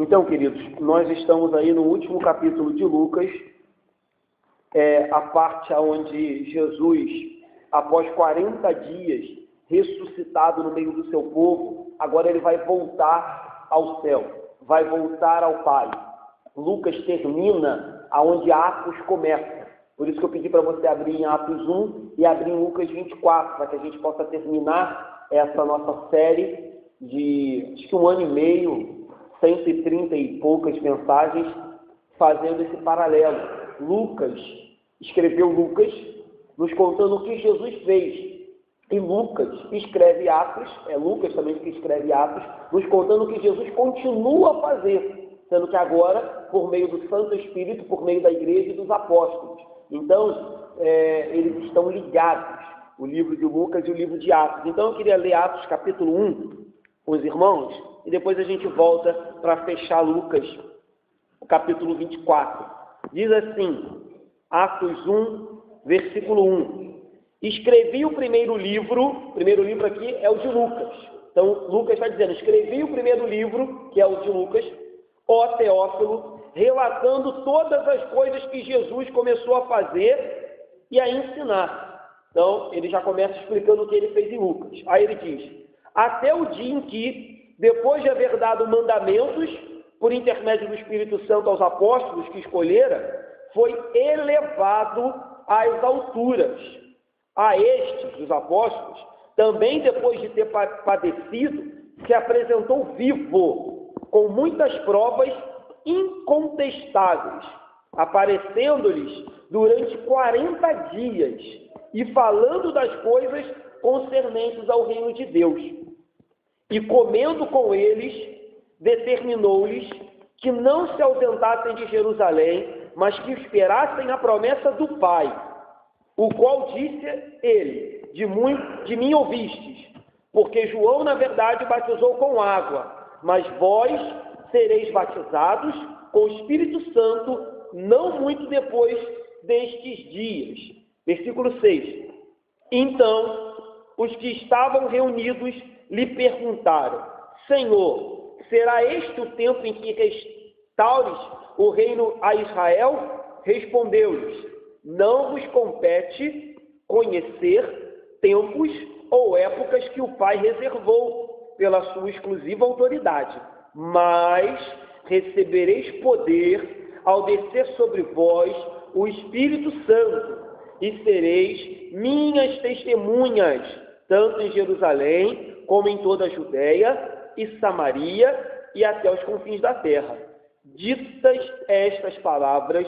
Então, queridos, nós estamos aí no último capítulo de Lucas, a parte onde Jesus, após 40 dias, ressuscitado no meio do seu povo, agora ele vai voltar ao céu, vai voltar ao Pai. Lucas termina aonde Atos começa. Por isso que eu pedi para você abrir em Atos 1 e abrir em Lucas 24, para que a gente possa terminar essa nossa série de, acho que 1 ano e meio, 130 e poucas mensagens, fazendo esse paralelo. Lucas escreveu Lucas, nos contando o que Jesus fez. E Lucas escreve Atos, é Lucas também que escreve Atos, nos contando o que Jesus continua a fazer, sendo que agora, por meio do Santo Espírito, por meio da igreja e dos apóstolos. Então, eles estão ligados, o livro de Lucas e o livro de Atos. Então, eu queria ler Atos capítulo 1 com os irmãos, e depois a gente volta para fechar Lucas, o capítulo 24. Diz assim, Atos 1, versículo 1. Escrevi o primeiro livro aqui é o de Lucas. Então, Lucas está dizendo, escrevi o primeiro livro, que é o de Lucas, ó Teófilo, relatando todas as coisas que Jesus começou a fazer e a ensinar. Então, ele já começa explicando o que ele fez em Lucas. Aí ele diz, até o dia em que, depois de haver dado mandamentos, por intermédio do Espírito Santo aos apóstolos que escolhera, foi elevado às alturas. A estes, os apóstolos, também depois de ter padecido, se apresentou vivo, com muitas provas incontestáveis, aparecendo-lhes durante 40 dias e falando das coisas concernentes ao reino de Deus. E comendo com eles, determinou-lhes que não se ausentassem de Jerusalém, mas que esperassem a promessa do Pai, o qual disse ele, de mim ouvistes, porque João, na verdade, batizou com água, mas vós sereis batizados com o Espírito Santo, não muito depois destes dias. Versículo 6. Então, os que estavam reunidos lhe perguntaram, Senhor, será este o tempo em que restaures o reino a Israel? Respondeu-lhes, não vos compete conhecer tempos ou épocas que o Pai reservou pela sua exclusiva autoridade, mas recebereis poder ao descer sobre vós o Espírito Santo, e sereis minhas testemunhas, tanto em Jerusalém, como em toda a Judéia e Samaria, e até os confins da terra. Ditas estas palavras,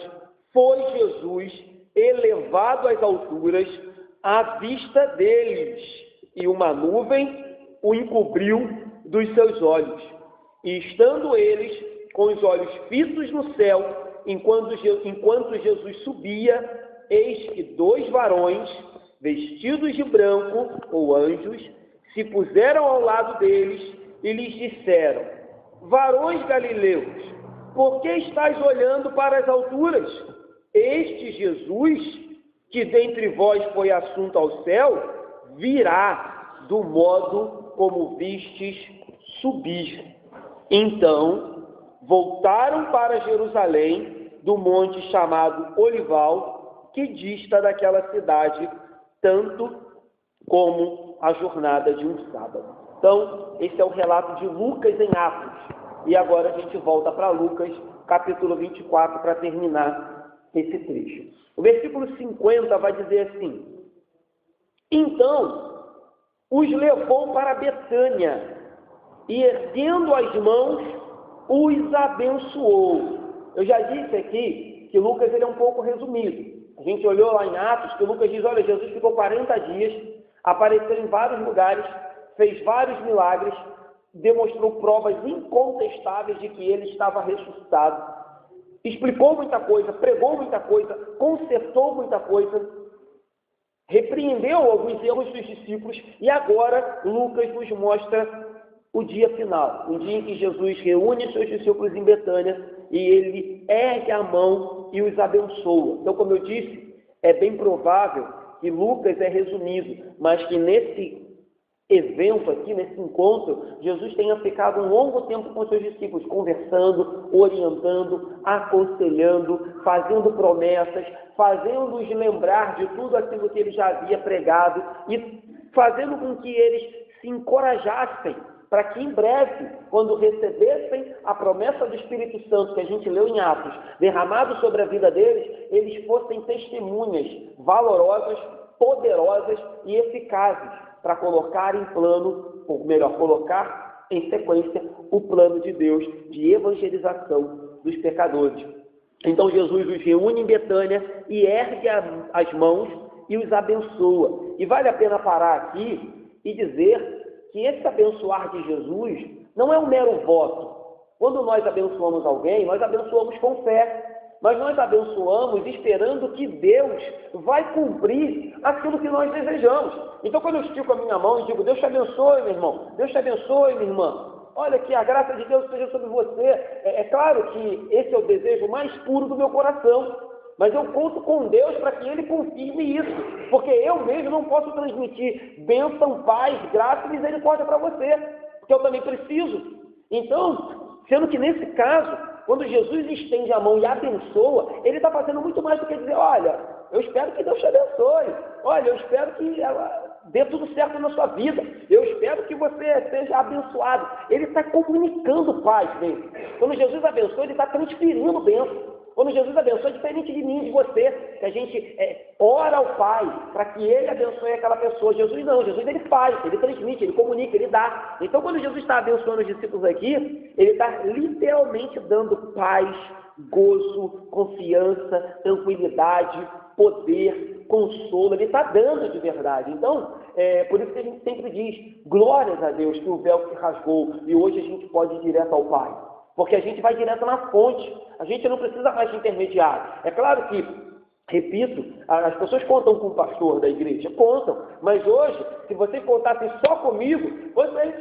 foi Jesus elevado às alturas à vista deles, e uma nuvem o encobriu dos seus olhos. E estando eles com os olhos fitos no céu, enquanto Jesus subia, eis que 2 varões, vestidos de branco, ou anjos, se puseram ao lado deles e lhes disseram, varões galileus, por que estáis olhando para as alturas? Este Jesus, que dentre vós foi assunto ao céu, virá do modo como vistes subir. Então, voltaram para Jerusalém, do monte chamado Olival, que dista daquela cidade, tanto como a jornada de um sábado. Então, esse é o relato de Lucas em Atos. E agora a gente volta para Lucas, capítulo 24, para terminar esse trecho. O versículo 50 vai dizer assim, então, os levou para Betânia, e erguendo as mãos, os abençoou. Eu já disse aqui que Lucas ele é um pouco resumido. A gente olhou lá em Atos, que Lucas diz, olha, Jesus ficou 40 dias, apareceu em vários lugares, fez vários milagres, demonstrou provas incontestáveis de que ele estava ressuscitado, explicou muita coisa, pregou muita coisa, consertou muita coisa, repreendeu alguns erros dos discípulos, e agora Lucas nos mostra o dia final, o dia em que Jesus reúne seus discípulos em Betânia e ele ergue a mão e os abençoa. Então, como eu disse, é bem provável que Lucas é resumido, mas que nesse evento aqui, nesse encontro, Jesus tenha ficado um longo tempo com seus discípulos, conversando, orientando, aconselhando, fazendo promessas, fazendo-os lembrar de tudo aquilo que ele já havia pregado e fazendo com que eles se encorajassem para que em breve, quando recebessem a promessa do Espírito Santo, que a gente leu em Atos, derramado sobre a vida deles, eles fossem testemunhas valorosas, poderosas e eficazes para colocar em plano, ou melhor, colocar em sequência o plano de Deus de evangelização dos pecadores. Então Jesus os reúne em Betânia e ergue as mãos e os abençoa. E vale a pena parar aqui e dizer que esse abençoar de Jesus não é um mero voto. Quando nós abençoamos alguém, nós abençoamos com fé. Mas nós abençoamos esperando que Deus vai cumprir aquilo que nós desejamos. Então, quando eu estico a minha mão e digo, Deus te abençoe, meu irmão, Deus te abençoe, minha irmã, olha que a graça de Deus esteja sobre você. É claro que esse é o desejo mais puro do meu coração, mas eu conto com Deus para que Ele confirme isso, porque eu mesmo não posso transmitir bênção, paz, graça e misericórdia para você, porque eu também preciso. Então, sendo que nesse caso, quando Jesus estende a mão e abençoa, Ele está fazendo muito mais do que dizer, olha, eu espero que Deus te abençoe, olha, eu espero que dê tudo certo na sua vida, eu espero que você seja abençoado. Ele está comunicando paz dele. Quando Jesus abençoa, Ele está transferindo bênção. Quando Jesus abençoa, é diferente de mim e de você, que a gente ora ao Pai para que Ele abençoe aquela pessoa. Jesus não, Jesus Ele faz, Ele transmite, Ele comunica, Ele dá. Então, quando Jesus está abençoando os discípulos aqui, Ele está literalmente dando paz, gozo, confiança, tranquilidade, poder, consolo. Ele está dando de verdade. Então, por isso que a gente sempre diz, glórias a Deus que o véu se rasgou e hoje a gente pode ir direto ao Pai. Porque a gente vai direto na fonte, a gente não precisa mais de intermediário. É claro que, repito, as pessoas contam com o pastor da igreja, contam, mas hoje, se vocês contassem só comigo, vocês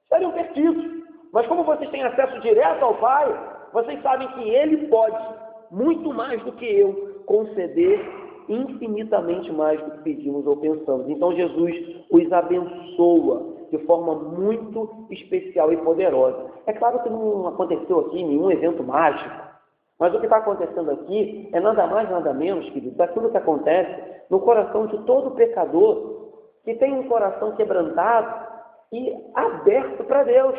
estariam perdidos. Mas como vocês têm acesso direto ao Pai, vocês sabem que Ele pode, muito mais do que eu, conceder infinitamente mais do que pedimos ou pensamos. Então Jesus os abençoa de forma muito especial e poderosa. É claro que não aconteceu aqui nenhum evento mágico, mas o que está acontecendo aqui é nada mais, nada menos, querido, daquilo que acontece no coração de todo pecador que tem um coração quebrantado e aberto para Deus.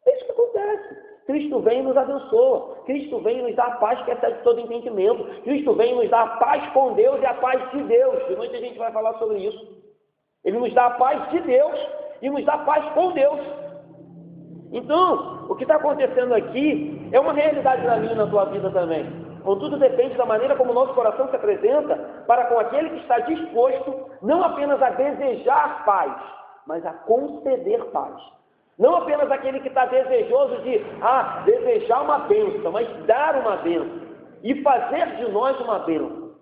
É isso que acontece. Cristo vem e nos abençoa. Cristo vem e nos dá a paz que excede todo entendimento. Cristo vem e nos dá a paz com Deus e a paz de Deus. De noite a gente vai falar sobre isso. Ele nos dá a paz de Deus e nos dá paz com Deus. Então, o que está acontecendo aqui é uma realidade na minha e na tua vida também. Contudo, depende da maneira como o nosso coração se apresenta para com aquele que está disposto não apenas a desejar paz, mas a conceder paz. Não apenas aquele que está desejoso de desejar uma bênção, mas dar uma bênção e fazer de nós uma bênção.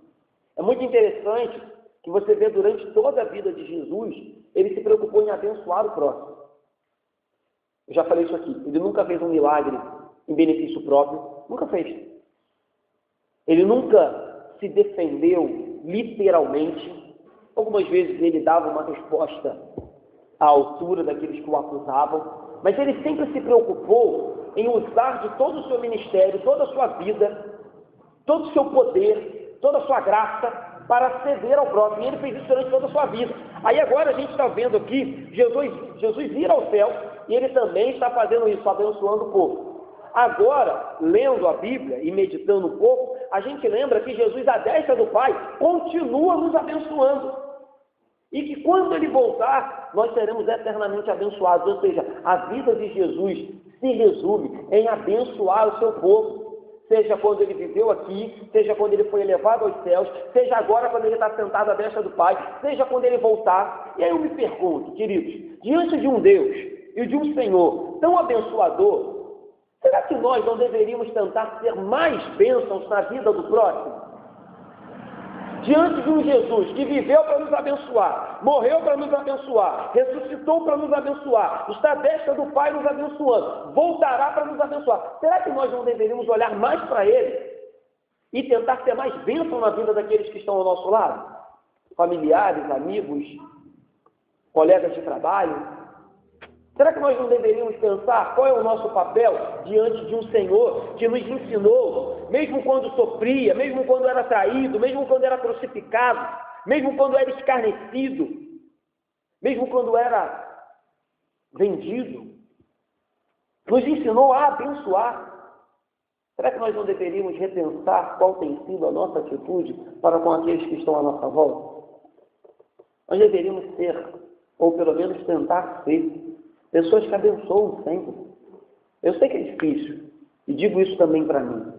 É muito interessante que você vê durante toda a vida de Jesus, ele se preocupou em abençoar o próximo. Eu já falei isso aqui, ele nunca fez um milagre em benefício próprio, nunca fez. Ele nunca se defendeu literalmente. Algumas vezes ele dava uma resposta à altura daqueles que o acusavam, mas ele sempre se preocupou em usar de todo o seu ministério, toda a sua vida, todo o seu poder, toda a sua graça para ceder ao próximo. E ele fez isso durante toda a sua vida. Aí agora a gente está vendo aqui Jesus ir ao céu e ele também está fazendo isso, abençoando o povo. Agora, lendo a Bíblia e meditando um pouco, a gente lembra que Jesus, à destra do Pai, continua nos abençoando. E que quando Ele voltar, nós seremos eternamente abençoados. Ou seja, a vida de Jesus se resume em abençoar o seu povo. Seja quando Ele viveu aqui, seja quando Ele foi elevado aos céus, seja agora quando Ele está sentado à destra do Pai, seja quando Ele voltar. E aí eu me pergunto, queridos, diante de um Deus e de um Senhor tão abençoador, será que nós não deveríamos tentar ter mais bênçãos na vida do próximo? Diante de um Jesus que viveu para nos abençoar, morreu para nos abençoar, ressuscitou para nos abençoar, está à destra do Pai nos abençoando, voltará para nos abençoar. Será que nós não deveríamos olhar mais para Ele e tentar ter mais bênção na vida daqueles que estão ao nosso lado? Familiares, amigos, colegas de trabalho? Será que nós não deveríamos pensar qual é o nosso papel diante de um Senhor que nos ensinou, mesmo quando sofria, mesmo quando era traído, mesmo quando era crucificado, mesmo quando era escarnecido, mesmo quando era vendido, nos ensinou a abençoar? Será que nós não deveríamos repensar qual tem sido a nossa atitude para com aqueles que estão à nossa volta? Nós deveríamos ser, ou pelo menos tentar ser, pessoas que abençoam sempre. Eu sei que é difícil, e digo isso também para mim.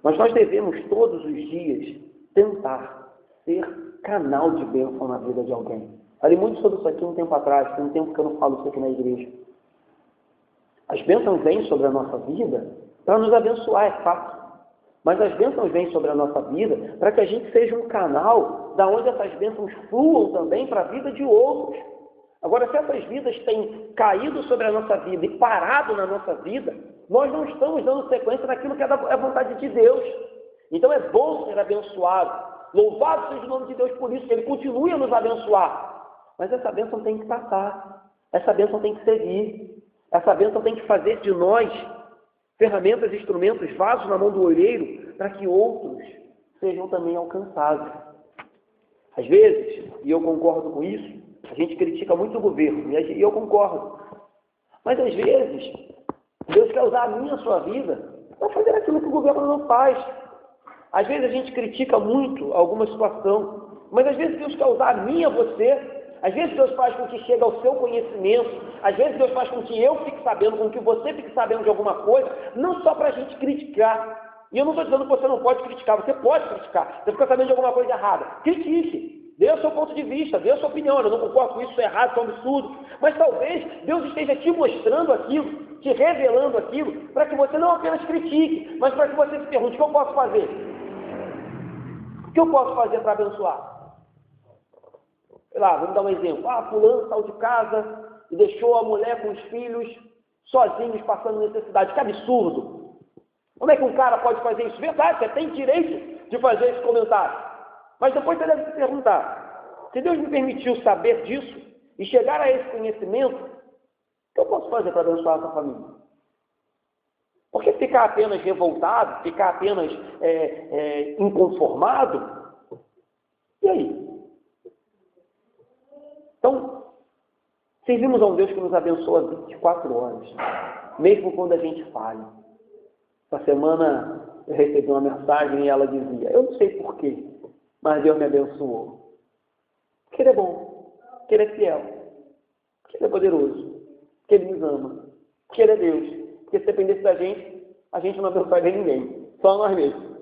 Mas nós devemos todos os dias tentar ser canal de bênção na vida de alguém. Falei muito sobre isso aqui um tempo atrás, tem um tempo que eu não falo isso aqui na igreja. As bênçãos vêm sobre a nossa vida para nos abençoar, é fato. Mas as bênçãos vêm sobre a nossa vida para que a gente seja um canal da onde essas bênçãos fluam também para a vida de outros. Agora, se essas vidas têm caído sobre a nossa vida e parado na nossa vida, nós não estamos dando sequência naquilo que é a vontade de Deus. Então é bom ser abençoado. Louvado seja o nome de Deus por isso, que Ele continue a nos abençoar. Mas essa bênção tem que passar. Essa bênção tem que seguir. Essa bênção tem que fazer de nós ferramentas, instrumentos, vasos na mão do olheiro, para que outros sejam também alcançados. Às vezes, e eu concordo com isso, a gente critica muito o governo, e eu concordo. Mas às vezes, Deus quer usar a minha, a sua vida, para fazer aquilo que o governo não faz. Às vezes a gente critica muito alguma situação, mas às vezes Deus quer usar a minha, você. Às vezes Deus faz com que chegue ao seu conhecimento, às vezes Deus faz com que eu fique sabendo, com que você fique sabendo de alguma coisa, não só para a gente criticar. E eu não estou dizendo que você não pode criticar, você pode criticar. Você fica sabendo de alguma coisa errada, critique, dê o seu ponto de vista, dê a sua opinião. Eu não concordo com isso, isso é errado, isso é um absurdo. Mas talvez Deus esteja te mostrando aquilo, te revelando aquilo, para que você não apenas critique, mas para que você se pergunte: o que eu posso fazer? O que eu posso fazer para abençoar? Sei lá, vamos dar um exemplo. Fulano saiu de casa e deixou a mulher com os filhos sozinhos, passando necessidade. Que absurdo! Como é que um cara pode fazer isso? Verdade, você tem direito de fazer esse comentário. Mas depois você deve se perguntar: se Deus me permitiu saber disso e chegar a esse conhecimento, o que eu posso fazer para abençoar essa família? Porque ficar apenas revoltado, ficar apenas inconformado, e aí? Então, servimos a um Deus que nos abençoa 24 horas, mesmo quando a gente falha. Essa semana eu recebi uma mensagem e ela dizia: eu não sei porquê, mas Deus me abençoou. Porque Ele é bom, porque Ele é fiel, porque Ele é poderoso, porque Ele nos ama, porque Ele é Deus. Porque se dependesse da gente, a gente não abençoaria ninguém, só nós mesmos.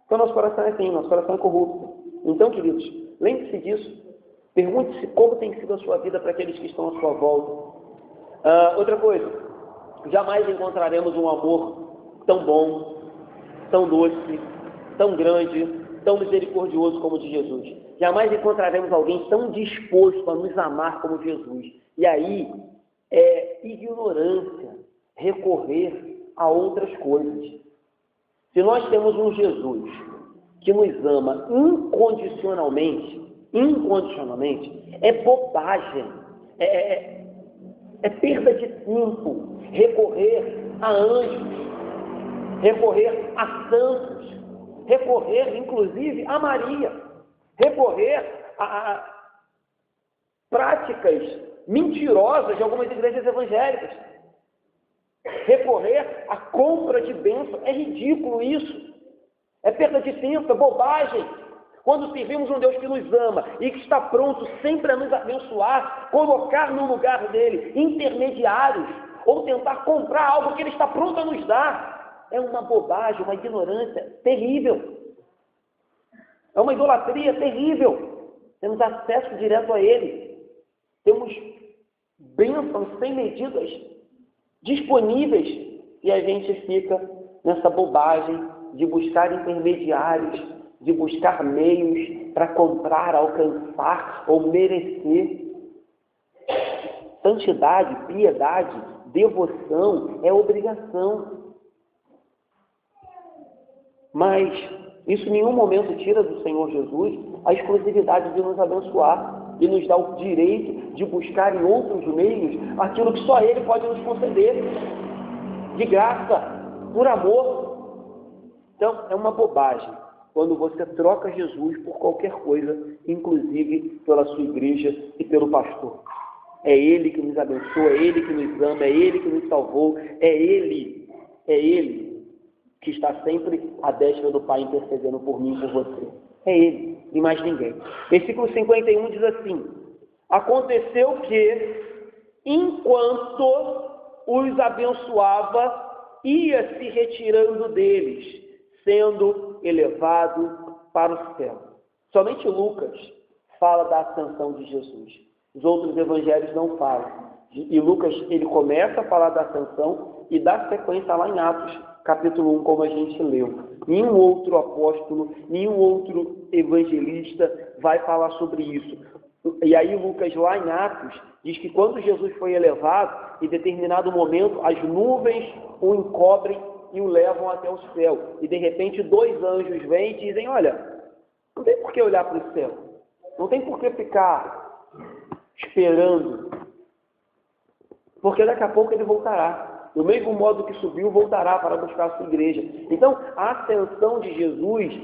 Então nosso coração é assim, nosso coração é corrupto. Então, queridos, lembre-se disso. Pergunte-se como tem sido a sua vida para aqueles que estão à sua volta. Outra coisa, jamais encontraremos um amor tão bom, tão doce, tão grande, tão misericordioso como o de Jesus. Jamais encontraremos alguém tão disposto a nos amar como Jesus. E aí é ignorância recorrer a outras coisas. Se nós temos um Jesus que nos ama incondicionalmente, é bobagem, é perda de tempo recorrer a anjos, recorrer a santos, recorrer inclusive a Maria, recorrer a práticas mentirosas de algumas igrejas evangélicas, recorrer à compra de bênção. É ridículo isso, é perda de tempo, é bobagem. Quando servimos um Deus que nos ama e que está pronto sempre a nos abençoar, colocar no lugar dele intermediários ou tentar comprar algo que ele está pronto a nos dar, é uma bobagem, uma ignorância terrível. É uma idolatria terrível. Temos acesso direto a ele. Temos bênçãos sem medidas disponíveis e a gente fica nessa bobagem de buscar intermediários, de buscar meios para comprar, alcançar ou merecer. Santidade, piedade, devoção é obrigação. Mas isso em nenhum momento tira do Senhor Jesus a exclusividade de nos abençoar. e nos dá o direito de buscar em outros meios aquilo que só Ele pode nos conceder, de graça, por amor. Então, é uma bobagem quando você troca Jesus por qualquer coisa, inclusive pela sua igreja e pelo pastor. É Ele que nos abençoa, é Ele que nos ama, é Ele que nos salvou, é Ele que está sempre à destra do Pai intercedendo por mim e por você. É Ele, e mais ninguém. Versículo 51 diz assim: aconteceu que, enquanto os abençoava, ia se retirando deles, sendo elevado para o céu. Somente Lucas fala da ascensão de Jesus. Os outros evangelhos não falam. E Lucas, ele começa a falar da ascensão e dá sequência lá em Atos, capítulo 1, como a gente leu. Nenhum outro apóstolo, nenhum outro evangelista vai falar sobre isso. E aí Lucas, lá em Atos, diz que quando Jesus foi elevado, em determinado momento, as nuvens o encobrem e o levam até o céu. E de repente 2 anjos vêm e dizem: olha, não tem por que olhar para o céu. Não tem por que ficar esperando. Porque daqui a pouco ele voltará. Do mesmo modo que subiu, voltará para buscar a sua igreja. Então, a ascensão de Jesus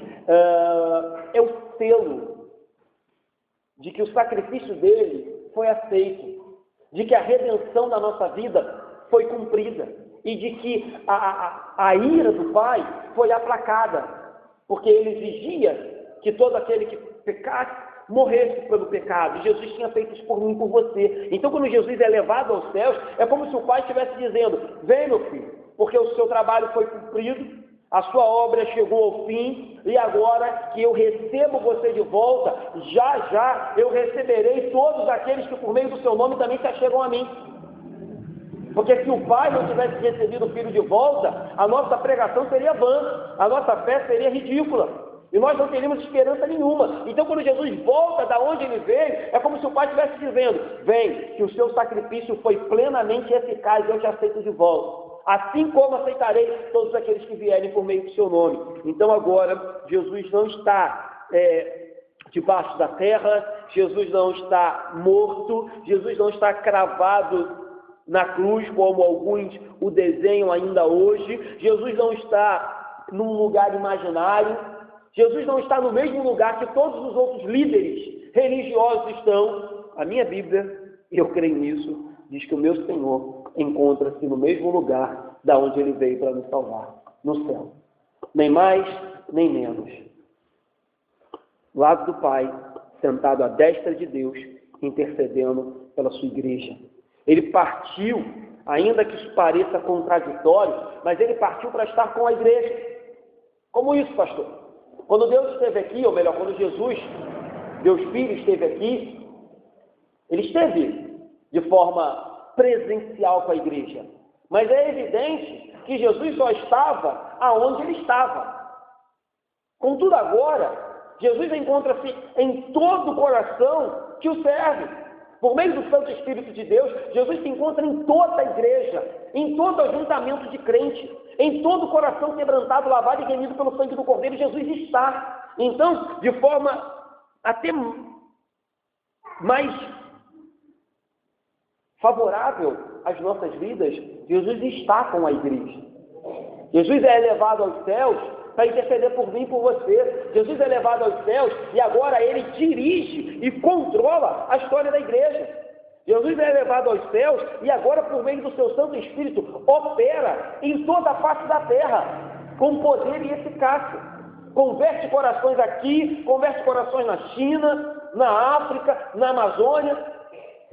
é o selo de que o sacrifício dele foi aceito, de que a redenção da nossa vida foi cumprida e de que a ira do Pai foi aplacada, porque ele exigia que todo aquele que pecasse morresse pelo pecado. Jesus tinha feito isso por mim e por você. Então, quando Jesus é levado aos céus, é como se o Pai estivesse dizendo: vem, meu filho, porque o seu trabalho foi cumprido, a sua obra chegou ao fim, e agora que eu recebo você de volta, já já eu receberei todos aqueles que por meio do seu nome também se achegam a mim. Porque se o Pai não tivesse recebido o Filho de volta, a nossa pregação seria vã, a nossa fé seria ridícula. E nós não teríamos esperança nenhuma. Então, quando Jesus volta da onde ele veio, é como se o Pai estivesse dizendo: vem, que o seu sacrifício foi plenamente eficaz, eu te aceito de volta. Assim como aceitarei todos aqueles que vierem por meio do seu nome. Então, agora, Jesus não está debaixo da terra, Jesus não está morto, Jesus não está cravado na cruz, como alguns o desenham ainda hoje. Jesus não está num lugar imaginário. Jesus não está no mesmo lugar que todos os outros líderes religiosos estão. A minha Bíblia, e eu creio nisso, diz que o meu Senhor encontra-se no mesmo lugar da onde ele veio para nos salvar, no céu. Nem mais, nem menos. Do lado do Pai, sentado à destra de Deus, intercedendo pela sua igreja. Ele partiu, ainda que isso pareça contraditório, mas ele partiu para estar com a igreja. Como isso, pastor? Quando Deus esteve aqui, ou melhor, quando Jesus, Deus Filho, esteve aqui, ele esteve de forma presencial com a igreja. Mas é evidente que Jesus só estava aonde ele estava. Contudo, agora, Jesus encontra-se em todo o coração que o serve. Por meio do Santo Espírito de Deus, Jesus se encontra em toda a igreja, em todo ajuntamento de crente, em todo o coração quebrantado, lavado e remido pelo sangue do Cordeiro, Jesus está. Então, de forma até mais favorável às nossas vidas, Jesus está com a igreja. Jesus é elevado aos céus para interceder por mim e por você. Jesus é levado aos céus e agora ele dirige e controla a história da igreja. Jesus é levado aos céus e agora, por meio do seu Santo Espírito, opera em toda a face da terra, com poder e eficácia. Converte corações aqui, converte corações na China, na África, na Amazônia.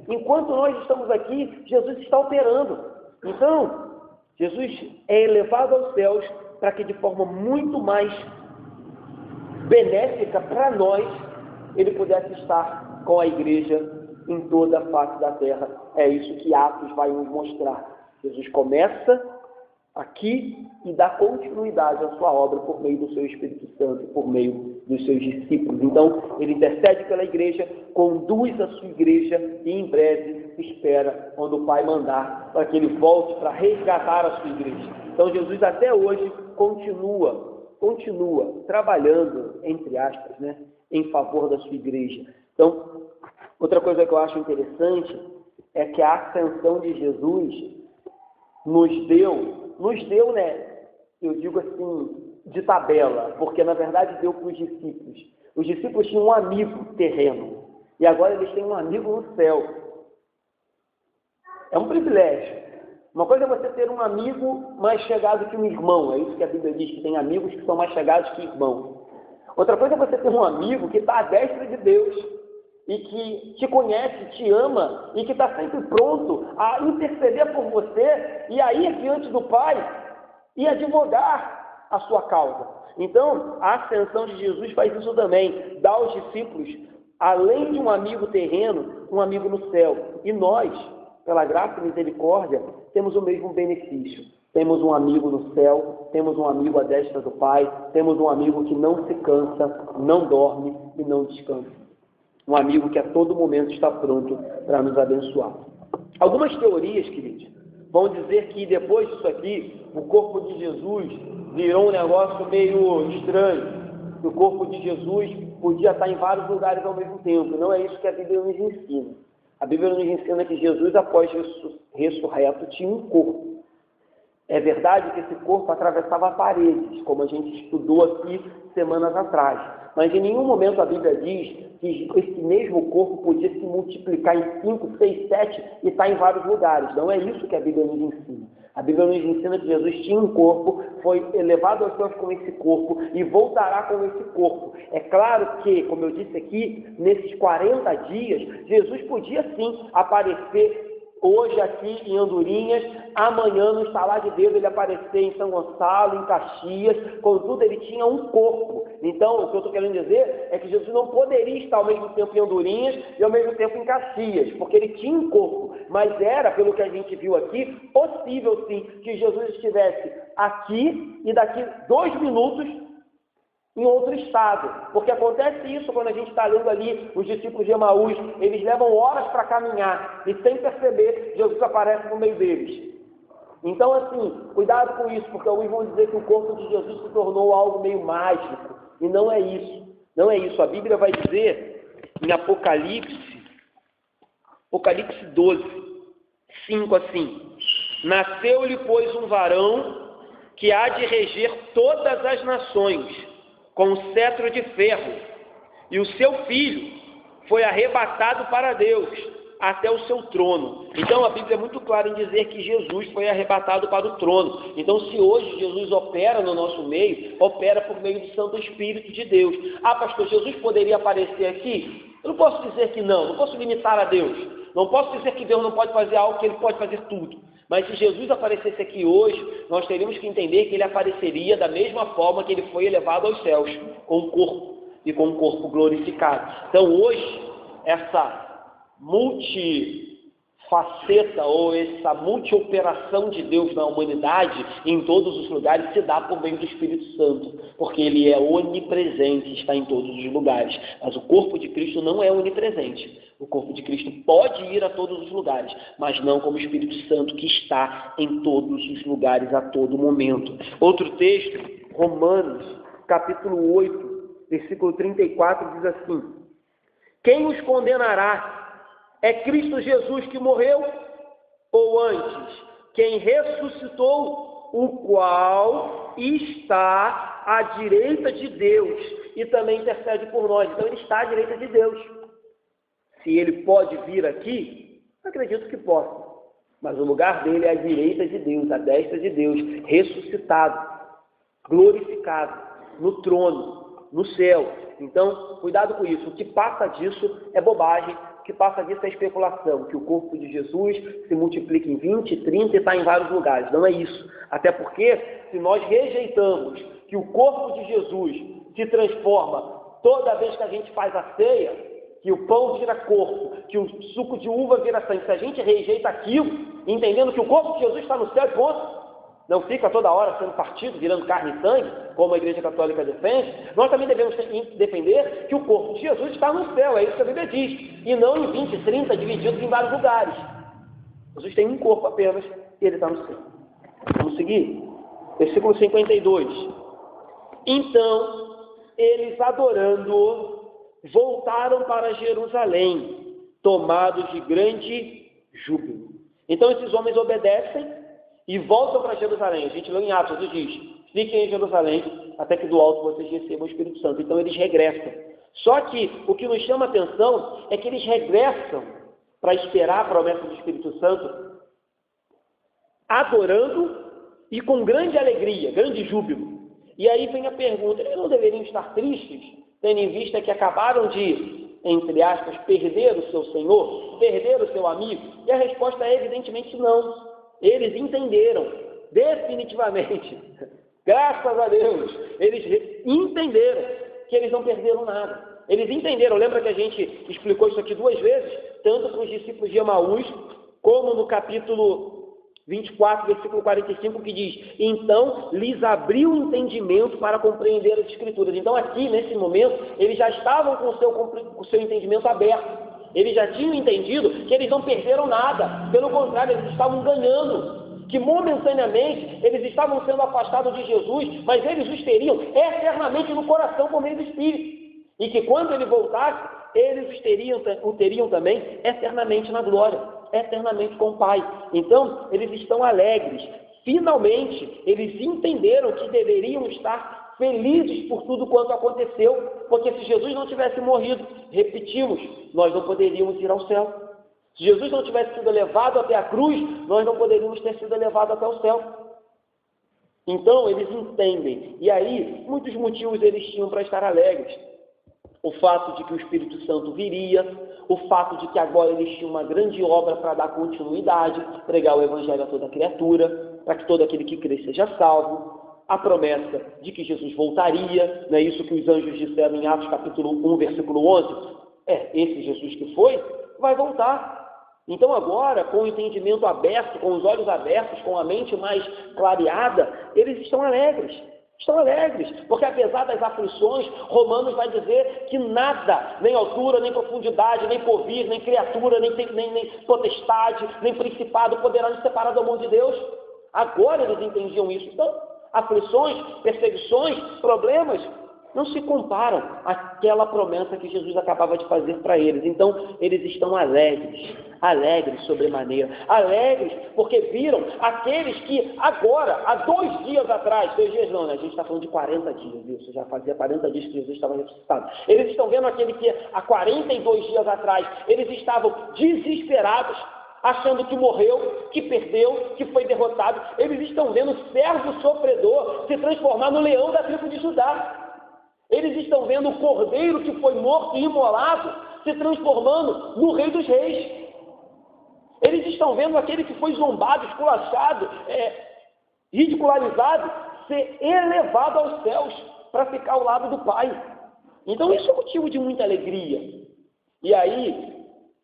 Enquanto nós estamos aqui, Jesus está operando. Então, Jesus é elevado aos céus para que de forma muito mais benéfica para nós, ele pudesse estar com a igreja em toda a face da terra. É isso que Atos vai nos mostrar. Jesus começa aqui e dá continuidade à sua obra por meio do seu Espírito Santo, por meio dos seus discípulos. Então, ele intercede pela igreja, conduz a sua igreja e em breve espera quando o Pai mandar para que ele volte para resgatar a sua igreja. Então, Jesus até hoje continua trabalhando, entre aspas, em favor da sua igreja. Então, Outra coisa que eu acho interessante é que a ascensão de Jesus nos deu, né? Eu digo assim, de tabela, porque na verdade deu para os discípulos. Os discípulos tinham um amigo terreno, e agora eles têm um amigo no céu. É um privilégio. Uma coisa é você ter um amigo mais chegado que um irmão, é isso que a Bíblia diz, que tem amigos que são mais chegados que irmãos. Outra coisa é você ter um amigo que está à destra de Deus, e que te conhece, te ama, e que está sempre pronto a interceder por você, e a ir diante do Pai, e advogar a sua causa. Então, a ascensão de Jesus faz isso também, dá aos discípulos, além de um amigo terreno, um amigo no céu. E nós, pela graça e misericórdia, temos o mesmo benefício. Temos um amigo no céu, temos um amigo à destra do Pai, temos um amigo que não se cansa, não dorme e não descansa. Um amigo que a todo momento está pronto para nos abençoar. Algumas teorias, queridos, vão dizer que depois disso aqui, o corpo de Jesus virou um negócio meio estranho. Que o corpo de Jesus podia estar em vários lugares ao mesmo tempo. Não é isso que a Bíblia nos ensina. A Bíblia nos ensina que Jesus, após ressurreto, tinha um corpo. É verdade que esse corpo atravessava paredes, como a gente estudou aqui semanas atrás. Mas em nenhum momento a Bíblia diz que esse mesmo corpo podia se multiplicar em 5, 6, 7 e estar em vários lugares. Não é isso que a Bíblia nos ensina. A Bíblia nos ensina que Jesus tinha um corpo, foi elevado aos céus com esse corpo e voltará com esse corpo. É claro que, como eu disse aqui, nesses 40 dias, Jesus podia sim aparecer hoje aqui em Andorinhas, amanhã no Estalar de Deus ele aparecer em São Gonçalo, em Caxias, contudo ele tinha um corpo. Então, o que eu estou querendo dizer é que Jesus não poderia estar ao mesmo tempo em Andorinhas e ao mesmo tempo em Caxias, porque ele tinha um corpo, mas era, pelo que a gente viu aqui, possível sim que Jesus estivesse aqui e daqui 2 minutos em outro estado, porque acontece isso quando a gente está lendo ali os discípulos de Emaús, eles levam horas para caminhar e sem perceber, Jesus aparece no meio deles. Então assim, cuidado com isso, porque alguns vão dizer que o corpo de Jesus se tornou algo meio mágico, e não é isso, não é isso. A Bíblia vai dizer em Apocalipse 12, 5 assim: nasceu-lhe, pois, um varão que há de reger todas as nações, com um cetro de ferro, e o seu filho foi arrebatado para Deus, até o seu trono. Então a Bíblia é muito clara em dizer que Jesus foi arrebatado para o trono. Então se hoje Jesus opera no nosso meio, opera por meio do Santo Espírito de Deus. Ah, pastor, Jesus poderia aparecer aqui? Eu não posso dizer que não posso limitar a Deus. Não posso dizer que Deus não pode fazer algo, que Ele pode fazer tudo. Mas se Jesus aparecesse aqui hoje, nós teríamos que entender que Ele apareceria da mesma forma que Ele foi elevado aos céus, com um corpo, e com um corpo glorificado. Então hoje, essa multifaceta ou essa multioperação de Deus na humanidade, em todos os lugares, se dá por meio do Espírito Santo, porque Ele é onipresente, está em todos os lugares. Mas o corpo de Cristo não é onipresente. O corpo de Cristo pode ir a todos os lugares, mas não como o Espírito Santo, que está em todos os lugares a todo momento. Outro texto, Romanos, capítulo 8, versículo 34, diz assim: quem os condenará? É Cristo Jesus que morreu? Ou antes, quem ressuscitou, o qual está à direita de Deus e também intercede por nós. Então ele está à direita de Deus. Se ele pode vir aqui, acredito que possa. Mas o lugar dele é à direita de Deus, à destra de Deus, ressuscitado, glorificado, no trono, no céu. Então, cuidado com isso. O que passa disso é bobagem. O que passa disso é especulação, que o corpo de Jesus se multiplica em 20, 30 e está em vários lugares. Não é isso. Até porque, se nós rejeitamos que o corpo de Jesus se transforma toda vez que a gente faz a ceia, que o pão vira corpo, que o suco de uva vira sangue, se a gente rejeita aquilo, entendendo que o corpo de Jesus está no céu e ponto, não fica toda hora sendo partido, virando carne e sangue, como a Igreja Católica defende, nós também devemos defender que o corpo de Jesus está no céu, é isso que a Bíblia diz, e não em 20, 30, divididos em vários lugares. Jesus tem um corpo apenas e ele está no céu. Vamos seguir? Versículo 52. Então, eles adorando, voltaram para Jerusalém tomados de grande júbilo. Então esses homens obedecem e voltam para Jerusalém. A gente leu em Atos, Jesus diz: fiquem em Jerusalém até que do alto vocês recebam o Espírito Santo. Então eles regressam. Só que o que nos chama a atenção é que eles regressam para esperar a promessa do Espírito Santo, adorando e com grande alegria, grande júbilo. E aí vem a pergunta: eles não deveriam estar tristes, tendo em vista que acabaram de, entre aspas, perder o seu Senhor, perder o seu amigo? E a resposta é evidentemente não. Eles entenderam, definitivamente, graças a Deus, eles entenderam que eles não perderam nada. Eles entenderam, lembra que a gente explicou isso aqui 2 vezes, tanto para os discípulos de Emaús, como no capítulo 24, versículo 45, que diz: então lhes abriu o entendimento para compreender as Escrituras. Então aqui, nesse momento, eles já estavam com o seu entendimento aberto. Eles já tinham entendido que eles não perderam nada. Pelo contrário, eles estavam ganhando. Que momentaneamente eles estavam sendo afastados de Jesus, mas eles os teriam eternamente no coração por meio do Espírito. E que quando ele voltasse, eles o teriam também eternamente na glória, eternamente com o Pai. Então, eles estão alegres. Finalmente, eles entenderam que deveriam estar felizes por tudo quanto aconteceu, porque se Jesus não tivesse morrido, repetimos, nós não poderíamos ir ao céu. Se Jesus não tivesse sido levado até a cruz, nós não poderíamos ter sido levados até o céu. Então, eles entendem. E aí, muitos motivos eles tinham para estar alegres. O fato de que o Espírito Santo viria, o fato de que agora eles tinham uma grande obra para dar continuidade, pregar o Evangelho a toda criatura, para que todo aquele que crê seja salvo, a promessa de que Jesus voltaria, não é isso que os anjos disseram em Atos capítulo 1, versículo 11? Esse Jesus que foi, vai voltar. Então agora, com o entendimento aberto, com os olhos abertos, com a mente mais clareada, eles estão alegres. Estão alegres, porque apesar das aflições, Romanos vai dizer que nada, nem altura, nem profundidade, nem porvir, nem criatura, nem potestade, nem principado poderá nos separar do amor de Deus. Agora eles entendiam isso. Então, aflições, perseguições, problemas, não se comparam àquela promessa que Jesus acabava de fazer para eles. Então, eles estão alegres, alegres sobremaneira, alegres porque viram aqueles que agora, há 2 dias atrás, 2 dias não, né? A gente está falando de 40 dias, isso já fazia 40 dias que Jesus estava ressuscitado. Eles estão vendo aquele que há 42 dias atrás, eles estavam desesperados, achando que morreu, que perdeu, que foi derrotado. Eles estão vendo o servo sofredor se transformar no leão da tribo de Judá. Eles estão vendo o cordeiro que foi morto e imolado se transformando no rei dos reis. Eles estão vendo aquele que foi zombado, esculachado, ridicularizado, ser elevado aos céus para ficar ao lado do Pai. Então isso é motivo de muita alegria. E aí,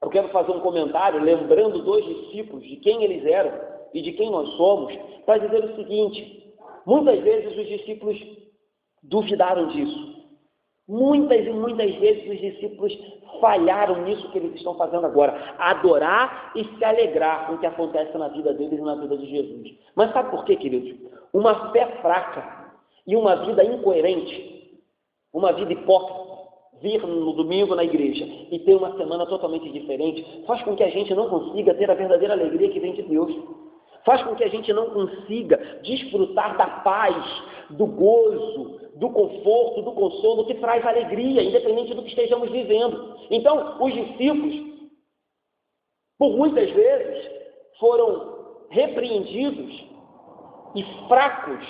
eu quero fazer um comentário, lembrando 2 discípulos, de quem eles eram e de quem nós somos, para dizer o seguinte: muitas vezes os discípulos duvidaram disso. Muitas e muitas vezes os discípulos falharam nisso que eles estão fazendo agora, adorar e se alegrar com o que acontece na vida deles e na vida de Jesus. Mas sabe por quê, queridos? Uma fé fraca e uma vida incoerente, uma vida hipócrita, vir no domingo na igreja e ter uma semana totalmente diferente, faz com que a gente não consiga ter a verdadeira alegria que vem de Deus. Faz com que a gente não consiga desfrutar da paz, do gozo, do conforto, do consolo que traz alegria, independente do que estejamos vivendo. Então, os discípulos, por muitas vezes, foram repreendidos e fracos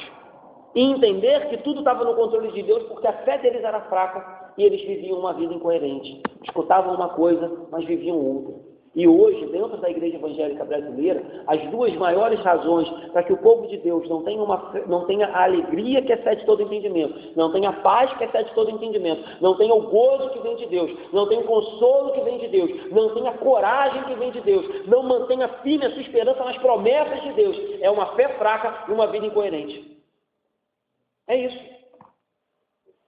em entender que tudo estava no controle de Deus, porque a fé deles era fraca e eles viviam uma vida incoerente. Escutavam uma coisa, mas viviam outra. E hoje, dentro da igreja evangélica brasileira, as 2 maiores razões para que o povo de Deus não tenha a alegria que excede todo entendimento, não tenha a paz que excede todo entendimento, não tenha o gozo que vem de Deus, não tenha o consolo que vem de Deus, não tenha a coragem que vem de Deus, não mantenha firme a sua esperança nas promessas de Deus, é uma fé fraca e uma vida incoerente. É isso.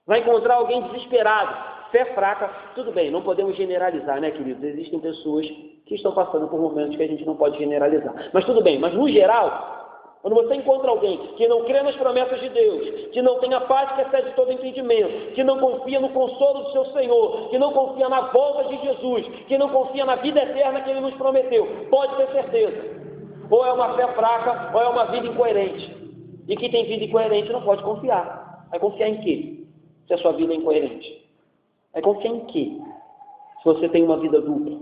Vai encontrar alguém desesperado, fé fraca, tudo bem, não podemos generalizar, né, queridos? Existem pessoas que estão passando por momentos que a gente não pode generalizar. Mas tudo bem, mas no geral, Quando você encontra alguém que não crê nas promessas de Deus, que não tem a paz que excede todo entendimento, que não confia no consolo do seu Senhor, que não confia na volta de Jesus, que não confia na vida eterna que Ele nos prometeu, pode ter certeza. Ou é uma fé fraca, ou é uma vida incoerente. E quem tem vida incoerente não pode confiar. Vai confiar em quê? Se a sua vida é incoerente. Vai confiar em quê? Se você tem uma vida dupla.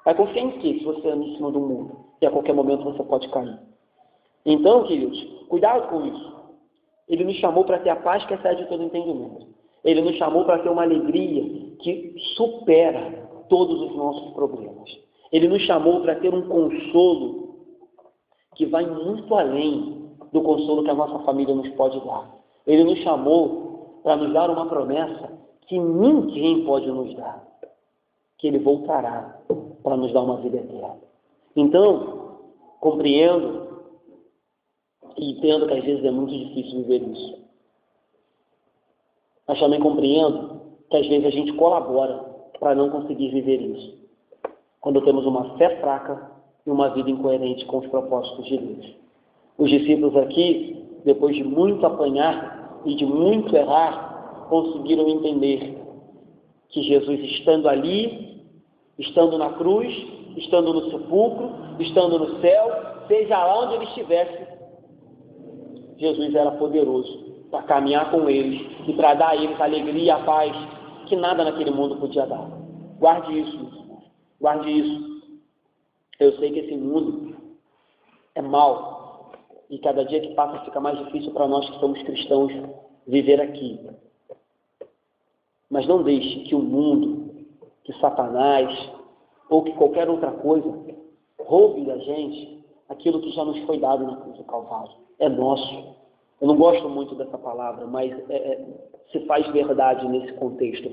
Vai confiar em quê? Se você anda em cima do mundo. E a qualquer momento você pode cair. Então, queridos, cuidado com isso. Ele nos chamou para ter a paz que excede todo entendimento. Ele nos chamou para ter uma alegria que supera todos os nossos problemas. Ele nos chamou para ter um consolo que vai muito além do consolo que a nossa família nos pode dar. Ele nos chamou para nos dar uma promessa que ninguém pode nos dar. Que Ele voltará para nos dar uma vida eterna. Então, compreendo e entendo que às vezes é muito difícil viver isso. Mas também compreendo que às vezes a gente colabora para não conseguir viver isso. Quando temos uma fé fraca e uma vida incoerente com os propósitos de Deus. Os discípulos aqui, depois de muito apanhar e de muito errar, conseguiram entender que Jesus, estando ali, estando na cruz, estando no sepulcro, estando no céu, seja lá onde Ele estivesse, Jesus era poderoso para caminhar com eles e para dar a eles a alegria e a paz que nada naquele mundo podia dar. Guarde isso, irmãos. Guarde isso. Eu sei que esse mundo é mau e cada dia que passa fica mais difícil para nós que somos cristãos viver aqui. Mas não deixe que o mundo, que Satanás ou que qualquer outra coisa roube da gente aquilo que já nos foi dado na cruz do Calvário. É nosso. Eu não gosto muito dessa palavra, mas se faz verdade nesse contexto.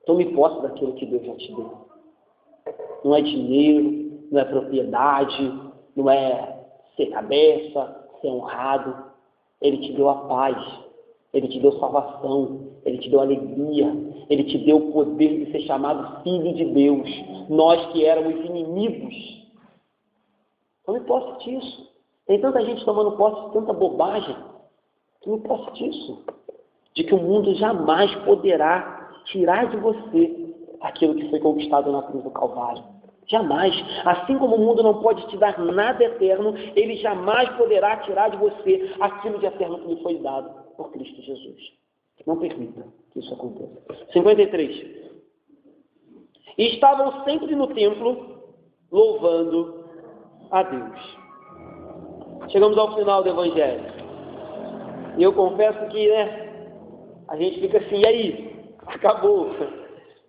Tome posse daquilo que Deus já te deu. Não é dinheiro, não é propriedade, não é ser cabeça, ser honrado. Ele te deu a paz, Ele te deu salvação, Ele te deu alegria, Ele te deu o poder de ser chamado Filho de Deus. Nós que éramos inimigos. Tome posse disso. Tem tanta gente tomando posse de tanta bobagem. Tome posse disso. De que o mundo jamais poderá tirar de você aquilo que foi conquistado na cruz do Calvário. Jamais. Assim como o mundo não pode te dar nada eterno, ele jamais poderá tirar de você aquilo de eterno que lhe foi dado por Cristo Jesus. Não permita que isso aconteça. 53. E estavam sempre no templo, louvando a Deus. Chegamos ao final do Evangelho. E eu confesso que, a gente fica assim, e aí? Acabou.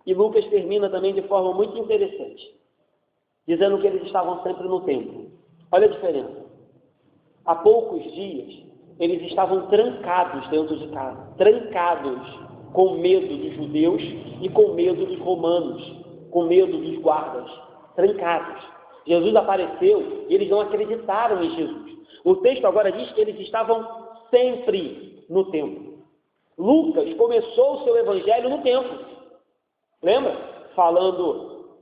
E Lucas termina também de forma muito interessante, dizendo que eles estavam sempre no templo. Olha a diferença. Há poucos dias, eles estavam trancados dentro de casa. Trancados, com medo dos judeus e com medo dos romanos, com medo dos guardas. Trancados. Jesus apareceu e eles não acreditaram em Jesus. O texto agora diz que eles estavam sempre no templo. Lucas começou o seu evangelho no templo. Lembra? Falando,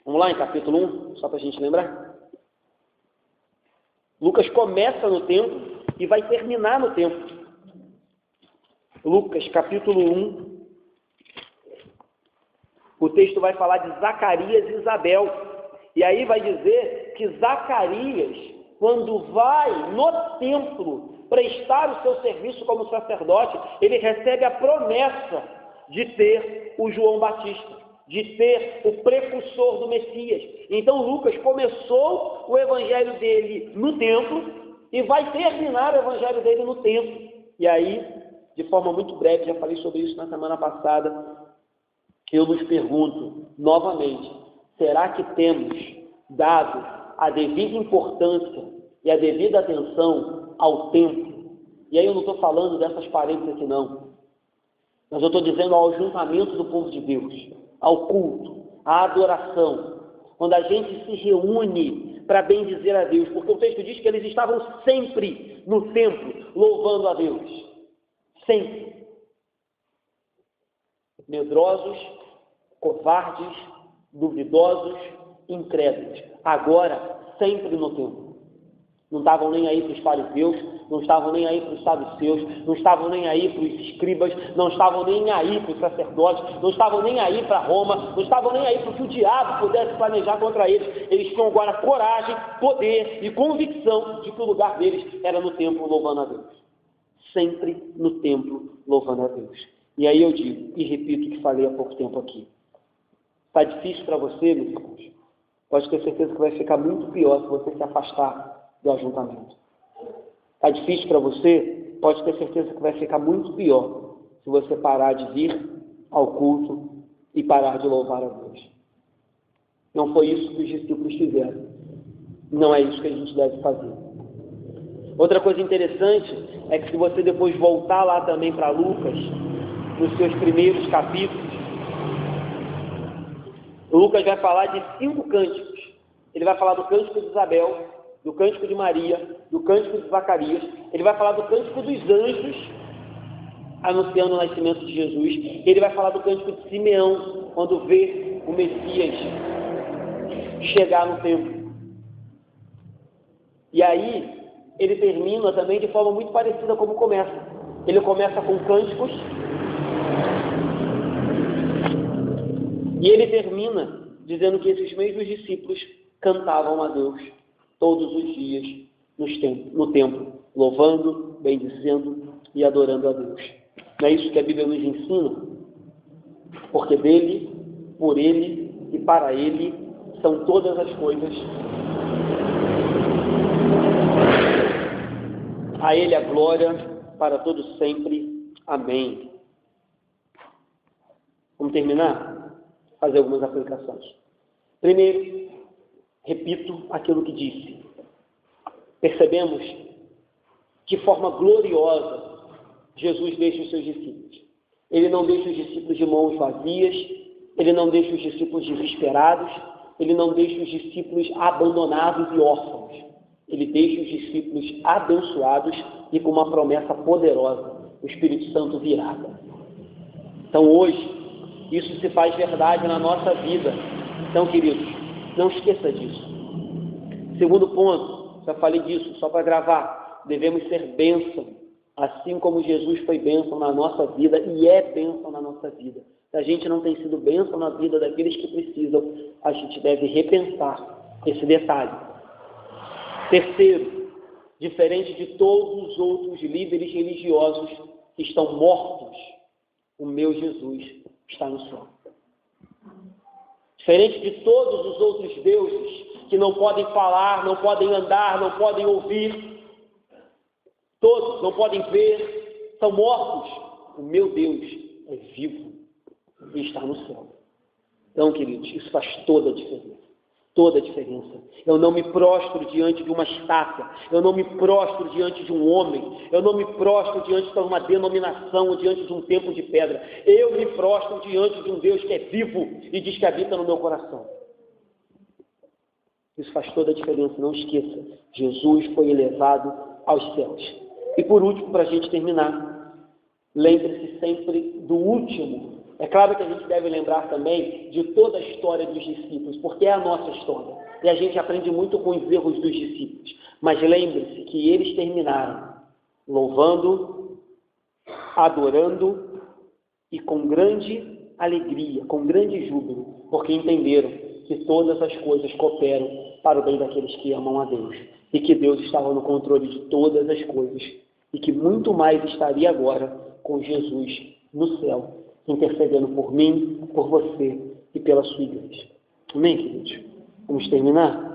vamos lá em capítulo 1, só para a gente lembrar. Lucas começa no templo e vai terminar no templo. Lucas capítulo 1, o texto vai falar de Zacarias e Isabel. E aí vai dizer que Zacarias, quando vai no templo prestar o seu serviço como sacerdote, ele recebe a promessa de ter o João Batista, de ter o precursor do Messias. Então Lucas começou o evangelho dele no templo e vai terminar o evangelho dele no templo. E aí, de forma muito breve, já falei sobre isso na semana passada, eu nos pergunto novamente, será que temos dado a devida importância e a devida atenção ao templo? E aí eu não estou falando dessas paredes aqui não, mas eu estou dizendo ao ajuntamento do povo de Deus, ao culto, à adoração, quando a gente se reúne para bendizer a Deus, porque o texto diz que eles estavam sempre no templo, louvando a Deus, sempre. Medrosos, covardes, duvidosos, incrédulos, agora sempre no templo. Não estavam nem aí para os fariseus, não estavam nem aí para os saduceus, não estavam nem aí para os escribas, não estavam nem aí para os sacerdotes, não estavam nem aí para Roma, não estavam nem aí para o que o diabo pudesse planejar contra eles. Eles tinham agora coragem, poder e convicção de que o lugar deles era no templo louvando a Deus. Sempre no templo louvando a Deus. E aí eu digo, e repito o que falei há pouco tempo aqui. Está difícil para você, meus irmãos? Pode ter certeza que vai ficar muito pior se você se afastar do ajuntamento. Está difícil para você? Pode ter certeza que vai ficar muito pior se você parar de vir ao culto e parar de louvar a Deus. Não foi isso que os discípulos fizeram. Não é isso que a gente deve fazer. Outra coisa interessante é que se você depois voltar lá também para Lucas, nos seus primeiros capítulos, Lucas vai falar de 5 cânticos. Ele vai falar do cântico de Isabel, do cântico de Maria, do cântico de Zacarias. Ele vai falar do cântico dos anjos, anunciando o nascimento de Jesus. Ele vai falar do cântico de Simeão, quando vê o Messias chegar no templo. E aí, ele termina também de forma muito parecida como começa. Ele começa com cânticos e ele termina dizendo que esses mesmos discípulos cantavam a Deus todos os dias no templo, louvando, bendizendo e adorando a Deus. Não é isso que a Bíblia nos ensina? Porque dele, por ele e para ele são todas as coisas. A ele a glória para todo sempre. Amém. Vamos terminar? Fazer algumas aplicações. Primeiro, repito aquilo que disse. Percebemos de forma gloriosa Jesus deixa os seus discípulos. Ele não deixa os discípulos de mãos vazias, ele não deixa os discípulos desesperados, ele não deixa os discípulos abandonados e órfãos. Ele deixa os discípulos abençoados e com uma promessa poderosa: o Espírito Santo virá. Então hoje, isso se faz verdade na nossa vida. Então, queridos, não esqueça disso. Segundo ponto, já falei disso, só para gravar, devemos ser bênção, assim como Jesus foi bênção na nossa vida e é bênção na nossa vida. Se a gente não tem sido bênção na vida daqueles que precisam, a gente deve repensar esse detalhe. Terceiro, diferente de todos os outros líderes religiosos que estão mortos, o meu Jesus está no céu. Diferente de todos os outros deuses que não podem falar, não podem andar, não podem ouvir, todos não podem ver, são mortos, o meu Deus é vivo e está no céu. Então, queridos, isso faz toda a diferença. Toda a diferença. Eu não me prostro diante de uma estátua, eu não me prostro diante de um homem, eu não me prostro diante de uma denominação ou diante de um templo de pedra. Eu me prostro diante de um Deus que é vivo e diz que habita no meu coração. Isso faz toda a diferença, não esqueça. Jesus foi elevado aos céus. E por último, para a gente terminar, lembre-se sempre do último. É claro que a gente deve lembrar também de toda a história dos discípulos, porque é a nossa história. E a gente aprende muito com os erros dos discípulos. Mas lembre-se que eles terminaram louvando, adorando e com grande alegria, com grande júbilo, porque entenderam que todas as coisas cooperam para o bem daqueles que amam a Deus. E que Deus estava no controle de todas as coisas. E que muito mais estaria agora com Jesus no céu, intercedendo por mim, por você e pela sua igreja. Amém, queridos? Vamos terminar?